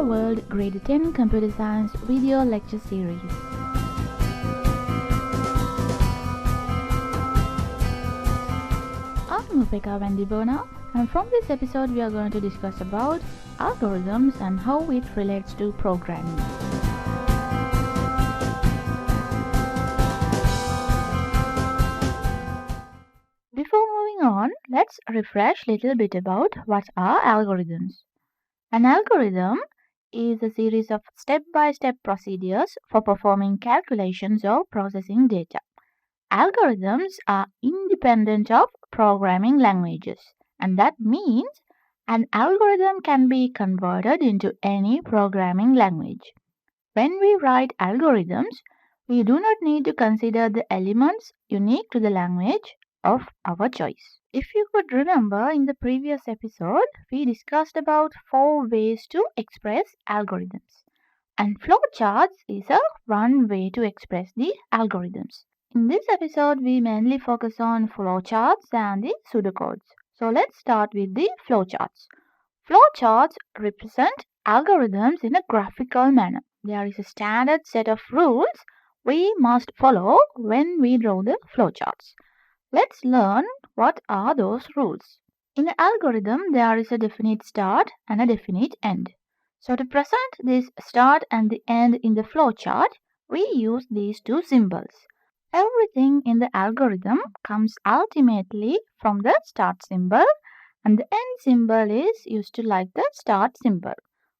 World Grade 10 Computer Science Video Lecture Series. I'm Mufeka Wendibona, and from this episode we are going to discuss about algorithms and how it relates to programming. Before moving on, let's refresh a little bit about what are algorithms. An algorithm is a series of step-by-step procedures for performing calculations or processing data. Algorithms are independent of programming languages, and that means an algorithm can be converted into any programming language. When we write algorithms, we do not need to consider the elements unique to the language of our choice. If you could remember, in the previous episode, we discussed about 4 ways to express algorithms. And flowcharts is one way to express the algorithms. In this episode, we mainly focus on flowcharts and the pseudocodes. So let's start with the flowcharts. Flowcharts represent algorithms in a graphical manner. There is a standard set of rules we must follow when we draw the flowcharts. Let's learn what are those rules. In an algorithm, there is a definite start and a definite end. So to present this start and the end in the flowchart, we use these two symbols. Everything in the algorithm comes ultimately from the start symbol, and the end symbol is used to like the start symbol.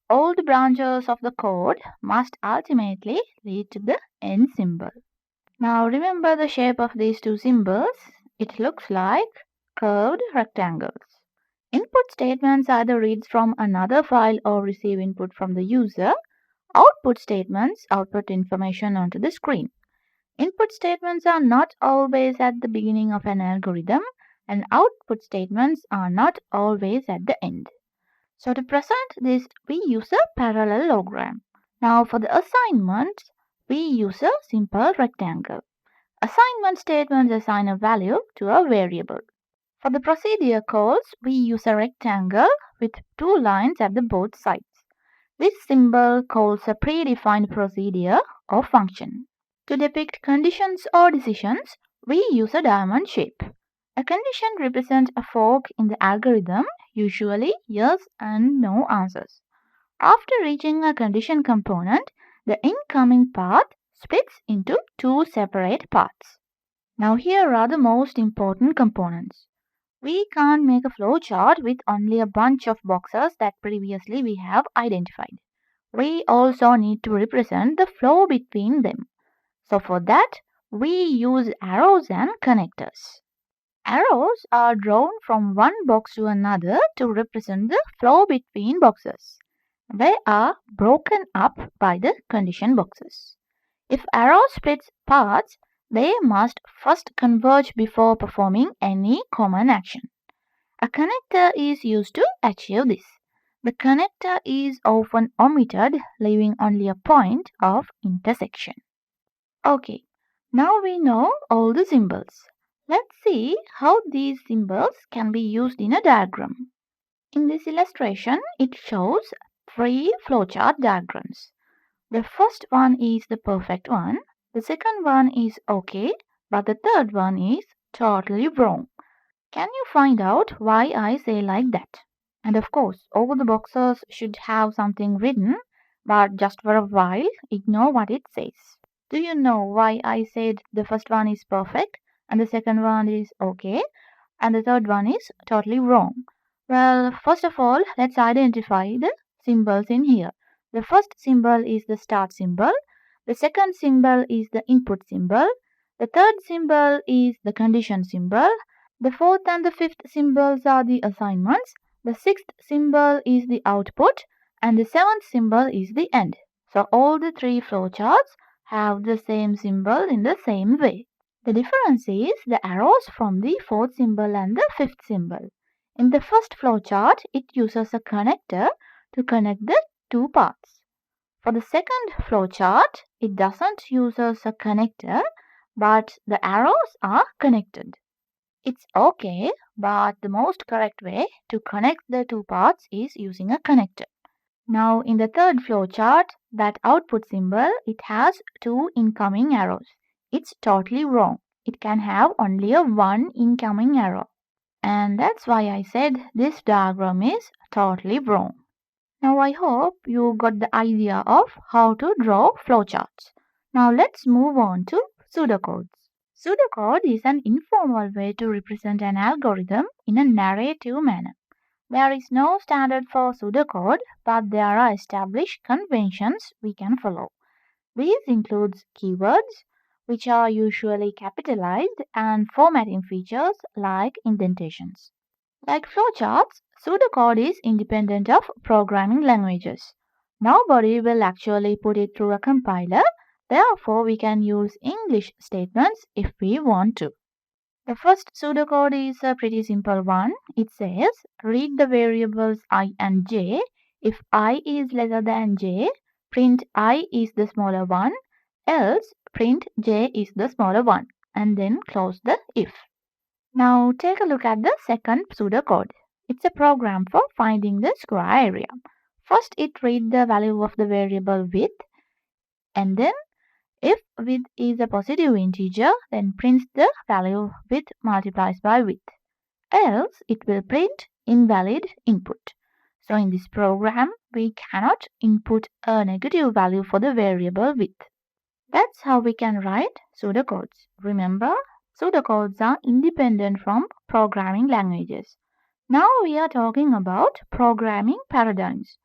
All the branches of the code must ultimately lead to the end symbol. Now remember the shape of these two symbols. It looks like curved rectangles. Input statements either read from another file or receive input from the user. Output statements output information onto the screen. Input statements are not always at the beginning of an algorithm, and output statements are not always at the end. So to present this, we use a parallelogram. Now for the assignment, we use a simple rectangle. Assignment statements assign a value to a variable. For the procedure calls, we use a rectangle with 2 lines at the both sides. This symbol calls a predefined procedure or function. To depict conditions or decisions, we use a diamond shape. A condition represents a fork in the algorithm, usually yes and no answers. After reaching a condition component, the incoming path splits into 2 separate paths. Now here are the most important components. We can't make a flowchart with only a bunch of boxes that previously we have identified. We also need to represent the flow between them. So for that, we use arrows and connectors. Arrows are drawn from one box to another to represent the flow between boxes. They are broken up by the condition boxes. If arrow splits paths, they must first converge before performing any common action. A connector is used to achieve this. The connector is often omitted, leaving only a point of intersection. Okay, now we know all the symbols. Let's see how these symbols can be used in a diagram. In this illustration, it shows 3 flowchart diagrams. The first one is the perfect one, the second one is okay, but the third one is totally wrong. Can you find out why I say like that? And of course, all the boxes should have something written, but just for a while, ignore what it says. Do you know why I said the first one is perfect, and the second one is okay, and the third one is totally wrong? Well, first of all, let's identify the symbols in here. The first symbol is the start symbol, the second symbol is the input symbol, the third symbol is the condition symbol, the fourth and the fifth symbols are the assignments, the sixth symbol is the output, and the seventh symbol is the end. So all the 3 flowcharts have the same symbol in the same way. The difference is the arrows from the 4th symbol and the 5th symbol. In the first flowchart, it uses a connector to connect the 2 paths. For the second flowchart, it doesn't use a connector, but the arrows are connected. It's okay, but the most correct way to connect the 2 paths is using a connector. Now in the third flowchart, that output symbol, it has two incoming arrows. It's totally wrong. It can have only one incoming arrow. And that's why I said this diagram is totally wrong. Now I hope you got the idea of how to draw flowcharts. Now let's move on to pseudocodes. Pseudocode is an informal way to represent an algorithm in a narrative manner. There is no standard for pseudocode, but there are established conventions we can follow. These include keywords, which are usually capitalized, and formatting features like indentations. Like flowcharts, pseudocode is independent of programming languages. Nobody will actually put it through a compiler, therefore we can use English statements if we want to. The first pseudocode is a pretty simple one. It says, read the variables I and j. If I is lesser than j, print I is the smaller one, else print j is the smaller one, and then close the if. Now take a look at the second pseudocode. It's a program for finding the square area. First it reads the value of the variable width, and then if width is a positive integer, then prints the value width multiplies by width. Else it will print invalid input. So in this program, we cannot input a negative value for the variable width. That's how we can write pseudocodes. Remember, pseudocodes are independent from programming languages. Now we are talking about programming paradigms.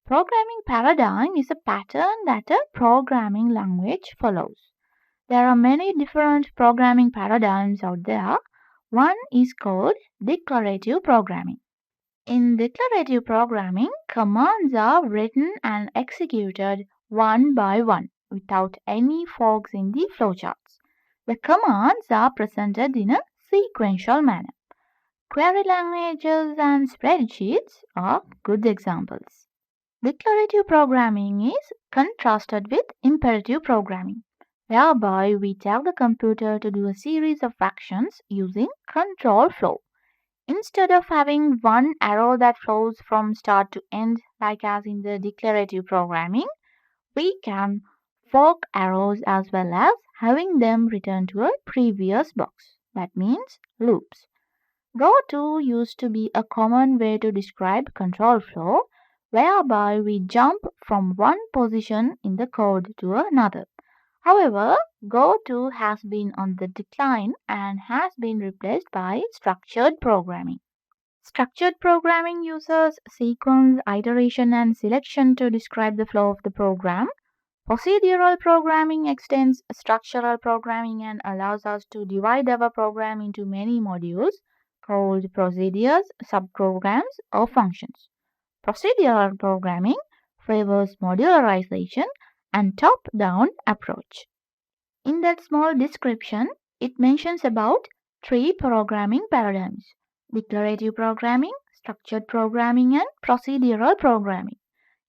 Programming paradigm is a pattern that a programming language follows. There are many different programming paradigms out there. One is called declarative programming. In declarative programming, commands are written and executed one by one without any forks in the flowcharts. The commands are presented in a sequential manner. Query languages and spreadsheets are good examples. Declarative programming is contrasted with imperative programming, whereby we tell the computer to do a series of actions using control flow. Instead of having one arrow that flows from start to end, like as in the declarative programming, we can fork arrows as well as having them return to a previous box. That means loops. Go-to used to be a common way to describe control flow, whereby we jump from one position in the code to another. However, Go-to has been on the decline and has been replaced by structured programming. Structured programming uses sequence, iteration, and selection to describe the flow of the program. Procedural programming extends structural programming and allows us to divide our program into many modules called procedures, subprograms, or functions. Procedural programming favors modularization and top-down approach. In that small description, it mentions about three programming paradigms: declarative programming, structured programming, and procedural programming.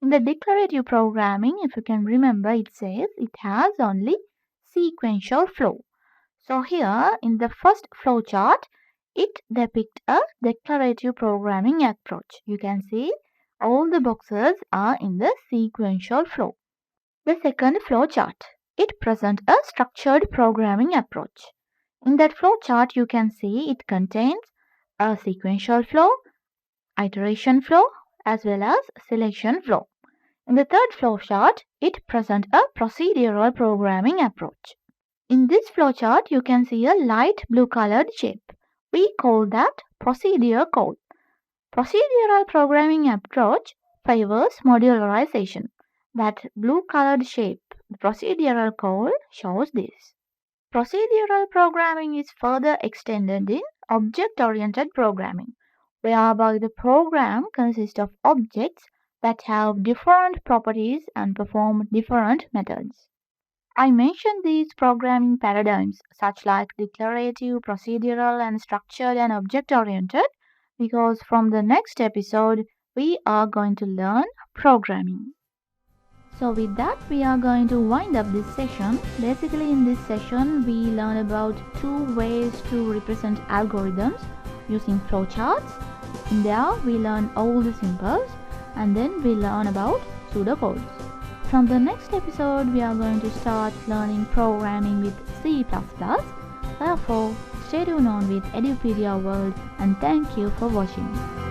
In the declarative programming, if you can remember, it says it has only sequential flow. So here in the first flow chart, it depicts a declarative programming approach. You can see all the boxes are in the sequential flow. The second flow chart, it presents a structured programming approach. In that flow chart, you can see it contains a sequential flow, iteration flow, as well as selection flow. In the third flow chart, it presents a procedural programming approach. In this flow chart, you can see a light blue colored shape. We call that procedure code. Procedural programming approach favors modularization. That blue colored shape, the procedural code, shows this. Procedural programming is further extended in object-oriented programming, whereby the program consists of objects that have different properties and perform different methods. I mentioned these programming paradigms, such like declarative, procedural, and structured and object-oriented, because from the next episode, we are going to learn programming. So with that, we are going to wind up this session. Basically, in this session, we learn about two ways to represent algorithms using flowcharts. In there, we learn all the symbols. and then we learn about pseudocodes. From the next episode, we are going to start learning programming with C++. Therefore, stay tuned on with Edupedia World, and thank you for watching.